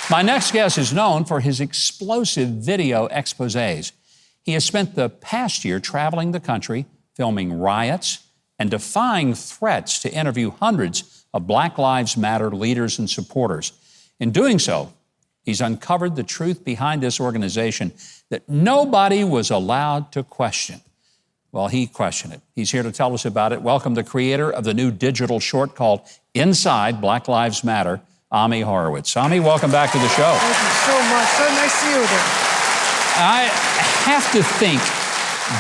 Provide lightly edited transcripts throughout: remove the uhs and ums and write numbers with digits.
My next guest is known for his explosive video exposés. He has spent the past year traveling the country, filming riots, and defying threats to interview hundreds of Black Lives Matter leaders and supporters. In doing so, he's uncovered the truth behind this organization that nobody was allowed to question. Well, he questioned it. He's here to tell us about it. Welcome the creator of the new digital short called Inside Black Lives Matter, Ami Horowitz. Ami, welcome back to the show. Thank you so much. So nice to see you again. I have to think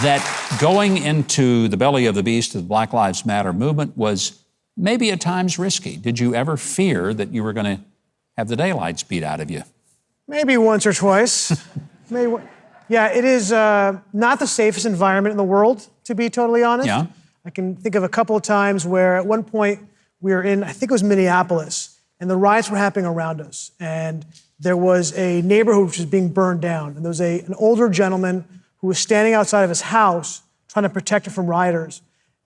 that going into the belly of the beast of the Black Lives Matter movement was maybe at times risky. Did you ever fear that you were going to have the daylights beat out of you? Maybe once or twice. Yeah, it is not the safest environment in the world, to be totally honest. Yeah. I can think of a couple of times where at one point we were in, I think it was Minneapolis, and the riots were happening around us. And there was a neighborhood which was being burned down. And there was an older gentleman who was standing outside of his house trying to protect it from rioters.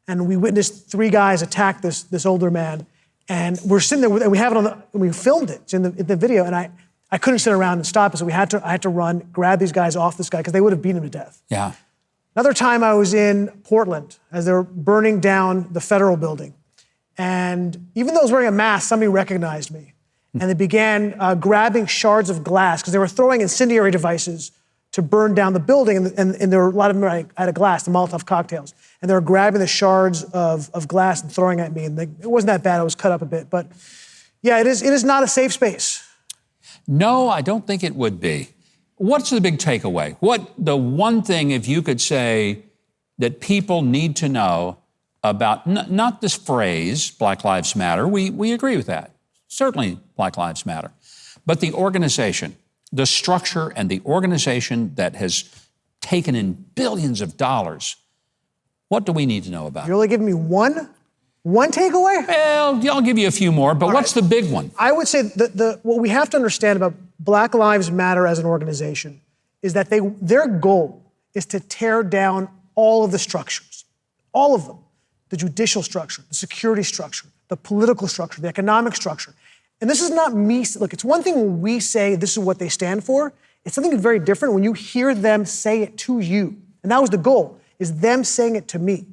And we witnessed three guys attack this older man. And we're sitting there, and we have it and we filmed it. It's in the video. And I couldn't sit around and stop it, so I had to run, grab these guys off this guy, because they would have beaten him to death. Yeah. Another time I was in Portland as they were burning down the federal building. And even though I was wearing a mask, somebody recognized me. And they began grabbing shards of glass, because they were throwing incendiary devices to burn down the building. And there were a lot of them out of glass, the Molotov cocktails. And they were grabbing the shards of glass and throwing at me. And it wasn't that bad. I was cut up a bit. But yeah, it is not a safe space. No, I don't think it would be. What's the big takeaway? What the one thing, if you could say, that people need to know about, not this phrase, Black Lives Matter, we agree with that. Certainly Black Lives Matter. But the organization, the structure and the organization that has taken in billions of dollars, what do we need to know about? You're only giving me one takeaway? Well, I'll give you a few more, but what's the big one? I would say what we have to understand about Black Lives Matter as an organization is that their goal is to tear down all of the structures, all of them. The judicial structure, the security structure, the political structure, the economic structure. And this is not me. Look, it's one thing when we say this is what they stand for. It's something very different when you hear them say it to you. And that was the goal, is them saying it to me.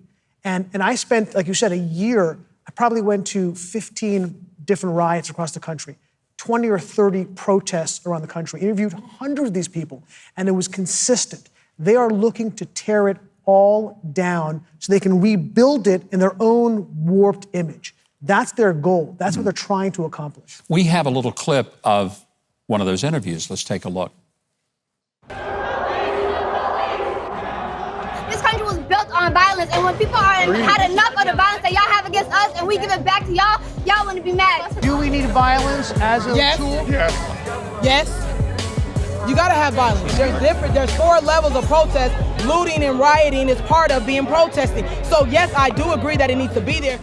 And I spent, like you said, a year. I probably went to 15 different riots across the country, 20 or 30 protests around the country, interviewed hundreds of these people, and it was consistent. They are looking to tear it all down so they can rebuild it in their own warped image. That's their goal. That's what they're trying to accomplish. We have a little clip of one of those interviews. Let's take a look. This country was built on violence, and when people had enough of the violence that y'all have against us and we give it back to y'all, y'all wouldn't be mad. Do we need violence as a tool? Yes. Yes. You gotta have violence. There's 4 levels of protest. Looting and rioting is part of being protesting. So yes, I do agree that it needs to be there.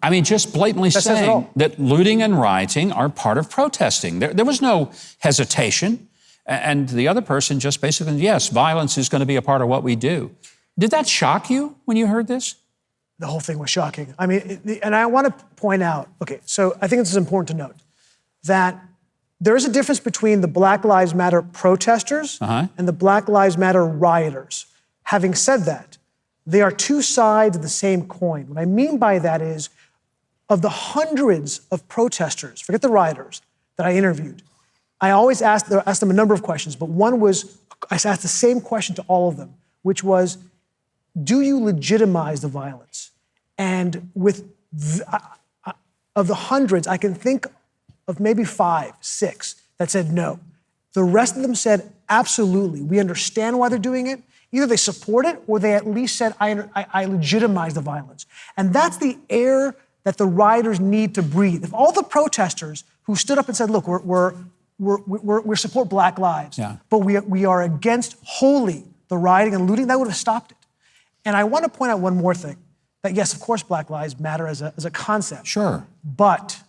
I mean, just blatantly saying that looting and rioting are part of protesting. There was no hesitation. And the other person just basically, yes, violence is going to be a part of what we do. Did that shock you when you heard this? The whole thing was shocking. I mean, and I want to point out, okay, so I think this is important to note, that there is a difference between the Black Lives Matter protesters and the Black Lives Matter rioters. Having said that, they are two sides of the same coin. What I mean by that is, of the hundreds of protesters, forget the rioters, that I interviewed, I always asked them a number of questions, but one was, I asked the same question to all of them, which was, do you legitimize the violence? And of the hundreds, I can think of maybe 5, 6 that said no. The rest of them said, absolutely, we understand why they're doing it. Either they support it or they at least said, I legitimize the violence. And that's the air that the rioters need to breathe. If all the protesters who stood up and said, look, we support Black lives, but we are against wholly the rioting and looting, that would have stopped it. And I want to point out one more thing, that yes, of course, Black lives matter as a concept. Sure. But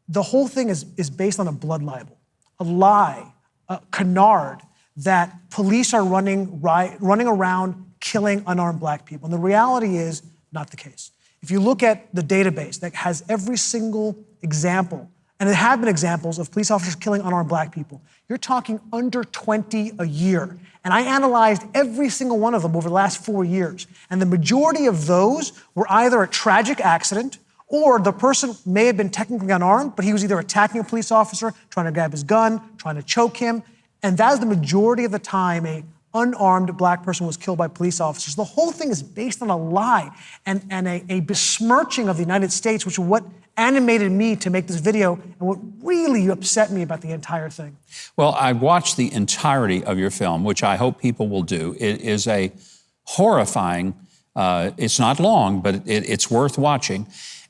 the whole thing is based on a blood libel, a lie, a canard that police are running around killing unarmed Black people. And the reality is not the case. If you look at the database that has every single example And there have been examples of police officers killing unarmed black people. You're talking under 20 a year. And I analyzed every single one of them over the last 4 years. And the majority of those were either a tragic accident or the person may have been technically unarmed, but he was either attacking a police officer, trying to grab his gun, trying to choke him. And that is the majority of the time a unarmed black person was killed by police officers. The whole thing is based on a lie and a besmirching of the United States, which is what animated me to make this video and what really upset me about the entire thing. Well, I watched the entirety of your film, which I hope people will do. It is a horrifying, it's not long, but it's worth watching.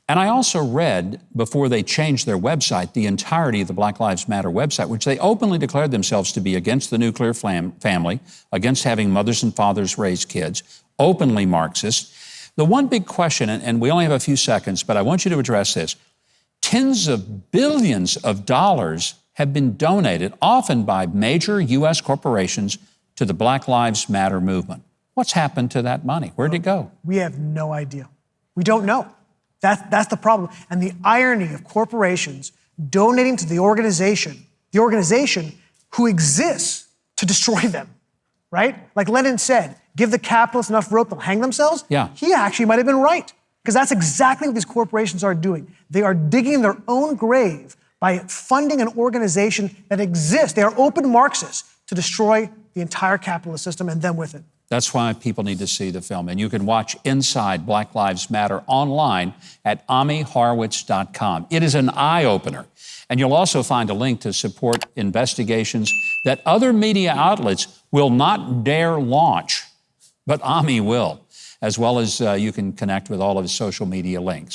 And I also read, before they changed their website, the entirety of the Black Lives Matter website, which they openly declared themselves to be against the nuclear family, against having mothers and fathers raise kids, openly Marxist. The one big question, and we only have a few seconds, but I want you to address this. Tens of billions of dollars have been donated, often by major U.S. corporations, to the Black Lives Matter movement. What's happened to that money? Where'd it go? We have no idea. We don't know. That's the problem. And the irony of corporations donating to the organization who exists to destroy them, right? Like Lenin said, give the capitalists enough rope, they'll hang themselves. Yeah. He actually might have been right, because that's exactly what these corporations are doing. They are digging their own grave by funding an organization that exists. They are open Marxists to destroy the entire capitalist system and them with it. That's why people need to see the film. And you can watch Inside Black Lives Matter online at amihorowitz.com. It is an eye-opener. And you'll also find a link to support investigations that other media outlets will not dare launch, but Ami will, as well as you can connect with all of his social media links.